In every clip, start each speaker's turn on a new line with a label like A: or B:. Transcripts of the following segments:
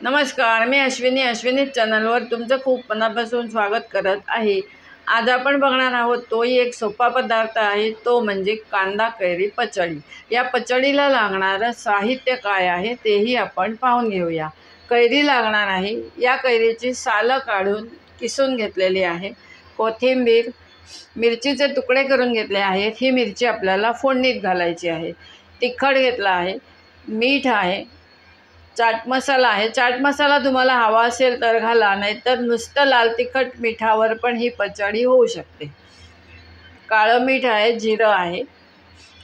A: नमस्कार, मी अश्विनी चॅनलवर तुमचं खूप मनापासून स्वागत करत आहे। आज आपण बघणार आहोत तोही एक सोपा पदार्थ आहे, तो म्हणजे कांदा कैरी पचडी। या पचडीला लागणारं साहित्य काय आहे तेही आपण पाहून घेऊया। कैरी लागणार आहे, या कैरीची सालं काढून किसून घेतलेली आहे। कोथिंबीर, मिरचीचे तुकडे करून घेतले आहेत। ही मिरची आपल्याला फोडणीत घालायची आहे। तिखट घेतला आहे, मीठ आहे, चाट मसाला आहे। चाट मसाला तुम्हाला हवा असेल तर घाला, नाहीतर नुसतं लाल तिखट मिठावर पण ही पचडी होऊ शकते। काळं मीठ आहे, जिरं आहे,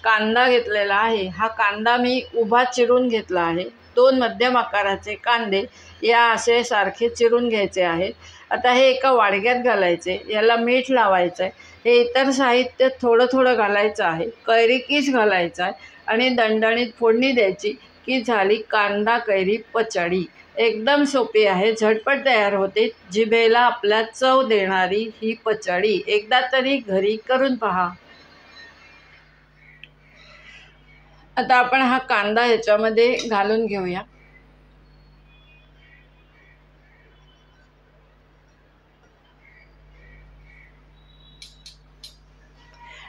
A: कांदा घेतलेला आहे। हा कांदा मी उभा चिरून घेतला आहे। 2 मध्यम आकाराचे कांदे या असे सारखे चिरून घ्यायचे आहेत। आता हे एका वाडग्यात घालायचे, याला मीठ लावायचं आहे। हे इतर साहित्य थोडं थोडं घालायचं आहे। कैरी किस घालायचा आहे आणि दणदणीत फोडणी द्यायची की झाली कांदा कैरी पचडी। एकदम सोपी आहे, झटपट तयार होते, जिभेला आपल्या चव देणारी ही पचडी एकदा तरी घरी करून पहा। आता आपण हा कांदा ह्याच्यामध्ये घालून घेऊया।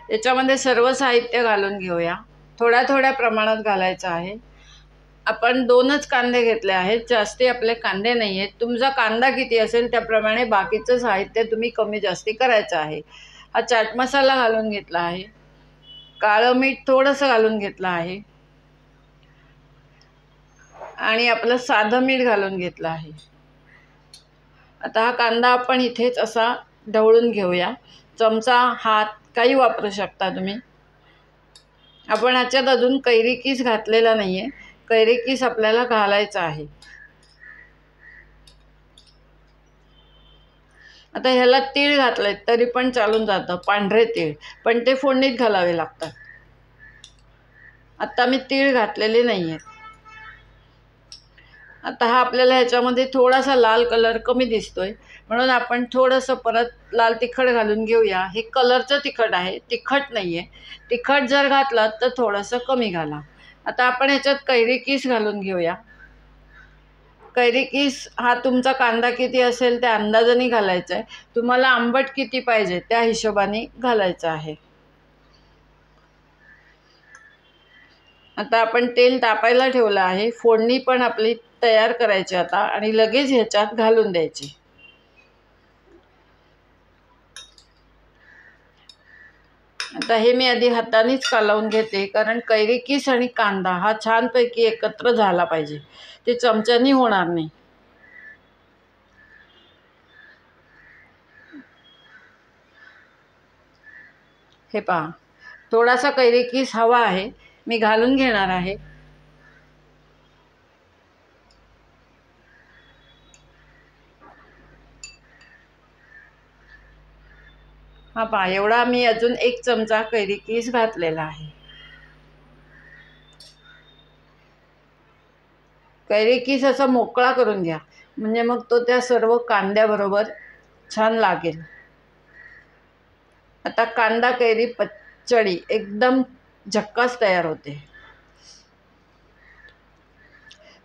A: याच्यामध्ये सर्व साहित्य घालून घेऊया। थोड्या थोड्या प्रमाणात घालायचं आहे। आपण 2च कांदे घेतले आहेत, जास्ती आपले कांदे नाही आहेत। तुमचा कांदा किती असेल त्याप्रमाणे बाकीचं साहित्य तुम्ही कमी जास्ती करायचं आहे। हा चाट मसाला घालून घेतला आहे, काळं मीठ थोडंसं घालून घेतलं आहे आणि आपलं साधं मीठ घालून घेतलं आहे। आता हा कांदा आपण इथेच असा ढवळून घेऊया। चमचा, हात काही वापरू शकता तुम्ही। आपण ह्याच्यात अजून कैरी किस घातलेला नाहीये, कैरी किस आपल्याला घालायचा आहे। आता ह्याला तीळ घातले तरी पण चालून जातं, पांढरे तीळ, पण ते फोडणीत घालावे लागतात। आता मी तीळ घातलेले नाहीये। आता हा आपल्याला ह्याच्यामध्ये थोडासा लाल कलर कमी दिसतोय, म्हणून आपण थोडंसं परत लाल तिखट घालून घेऊया। हे कलरचं तिखट आहे, तिखट नाहीये। तिखट जर घातलं तर थोडंसं कमी घाला। आता आपण ह्याच्यात कैरी किस घालून घेऊया। कैरी किस हा तुमचा कांदा किती असेल त्या अंदाजाने घालायचा आहे। तुम्हाला आंबट किती पाहिजे त्या हिशोबाने घालायचं आहे। आता आपण तेल तापायला ठेवलं आहे, फोडणी पण आपली तयार करायची आता आणि लगेच ह्याच्यात घालून द्यायची। आता हे मी आधी हातानेच कालवून घेते, कारण कैरी किस आणि कांदा हा छानपैकी एकत्र झाला पाहिजे, ते चमच्यानी होणार नाही। हे पहा, थोडासा कैरी किस हवा आहे, मी घालून घेणार आहे। हा पहा, एवढा मी अजून 1 चमचा कैरी किस घातलेला आहे। कैरी किस असा मोकळा करून घ्या, म्हणजे मग तो त्या सर्व कांद्याबरोबर छान लागेल। आता कांदा कैरी पचडी एकदम झक्कास तयार होते।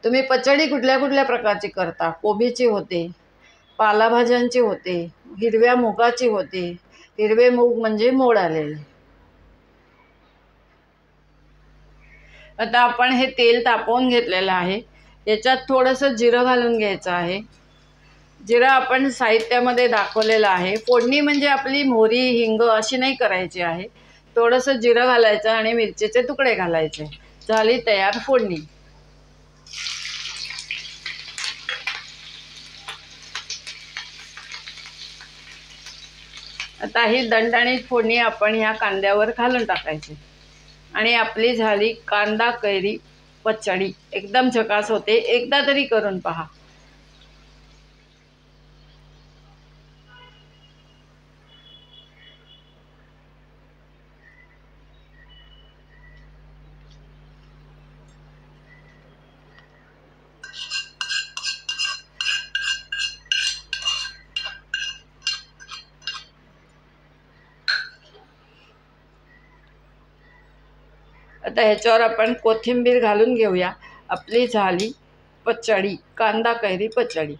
A: तुम्ही पचडी कुठल्या कुठल्या प्रकारची करता? कोबीची होते, पालेभाज्यांची होते, हिरव्या मुगाची होते। हिरवे मूग म्हणजे मोड आलेले। आता आपण हे तेल तापवून घेतलेलं आहे, याच्यात थोडंसं जिरं घालून घ्यायचं आहे। जिरं आपण साहित्यामध्ये दाखवलेलं आहे। फोडणी म्हणजे आपली मोहरी, हिंग अशी नाही करायची आहे। थोडंसं जिरं घालायचं आणि मिरचीचे तुकडे घालायचे, झाली तयार फोडणी। आता ही दणदणीत फोडणी आपण ह्या कांद्यावर घालून टाकायची आणि आपली झाली कांदा कैरी पचडी। एकदम झकास होते, एकदा तरी करून पहा। आता ह्याच्यावर आपण कोथिंबीर घालून घेऊया। आपली झाली पचडी, कांदा कैरी पचडी.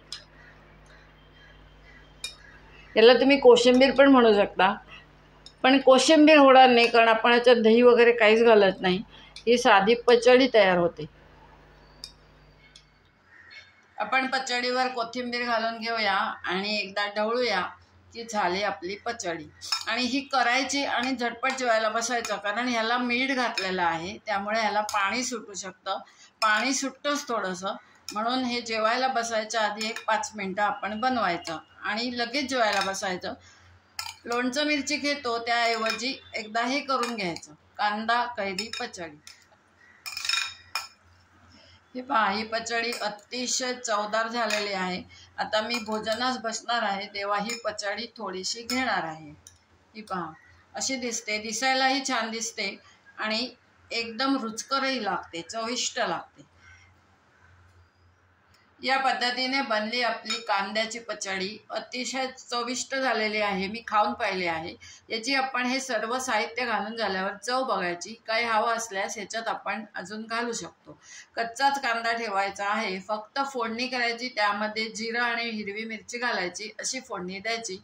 A: याला तुम्ही कोशिंबीर पण म्हणू शकता, पण कोशिंबीर होणार नाही कारण आपण याच्यात दही वगैरे काहीच घालत नाही. ही साधी पचडी तयार होते. आपण पचडीवर कोथिंबीर घालून घेऊया आणि एकदा ढवळूया की झाली आपली पचडी. आणि ही करायची आणि झटपट जेवायला बसायचं, कारण ह्याला मीठ घातलेलं आहे त्यामुळे ह्याला पाणी सुटू शकतं. पाणी सुटतंच थोडंसं, म्हणून हे जेवायला बसायच्या आधी एक 5 मिनटं आपण बनवायचं आणि लगेच जेवायला बसायचं. लोणचं मिरची घेतो त्याऐवजी एकदा हे करून घ्यायचं, कांदा कैरी पचडी. ही पहा, ही पचडी अतिशय चवदार झालेली आहे. आता मी भोजनास बसणार आहे तेव्हा ही पचडी थोडीशी घेणार आहे. ही पहा, अशी दिसते, दिसायलाही छान दिसते आणि एकदम रुचकरही लागते, चविष्ट लागते. या पद्धतीने बनली आपली कांद्याची पचडी. अतिशय चविष्ट झालेली आहे, मी खाऊन पाहिली आहे. याची आपण हे सर्व साहित्य घालून झाल्यावर चव बघायची. काही हवं असल्यास ह्याच्यात आपण अजून घालू शकतो. कच्चाच कांदा ठेवायचा आहे, फक्त फोडणी करायची, त्यामध्ये जिरं आणि हिरवी मिरची घालायची, अशी फोडणी द्यायची.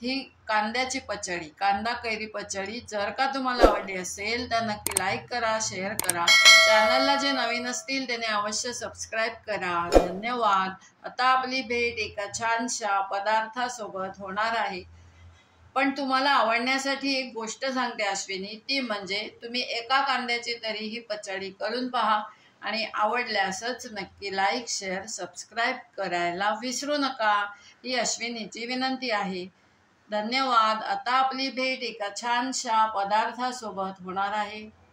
A: ही कांद्याची पचडी, कांदा कैरी पचडी जर का तुम्हाला आवडली असेल तर नक्की लाईक करा, शेअर करा. चॅनलला जे नवीन असतील त्याने अवश्य सबस्क्राईब करा. धन्यवाद. आता आपली भेट एका छानशा पदार्थासोबत होणार आहे. पण तुम्हाला आवडण्यासाठी एक गोष्ट सांगते अश्विनी, ती म्हणजे तुम्ही एका कांद्याची तरी ही पचडी करून पहा आणि आवडल्यासच नक्की लाईक शेअर सबस्क्राईब करायला विसरू नका. ही अश्विनीची विनंती आहे. धन्यवाद. आता आपली भेट एका छानशा पदार्थासोबत होणार आहे.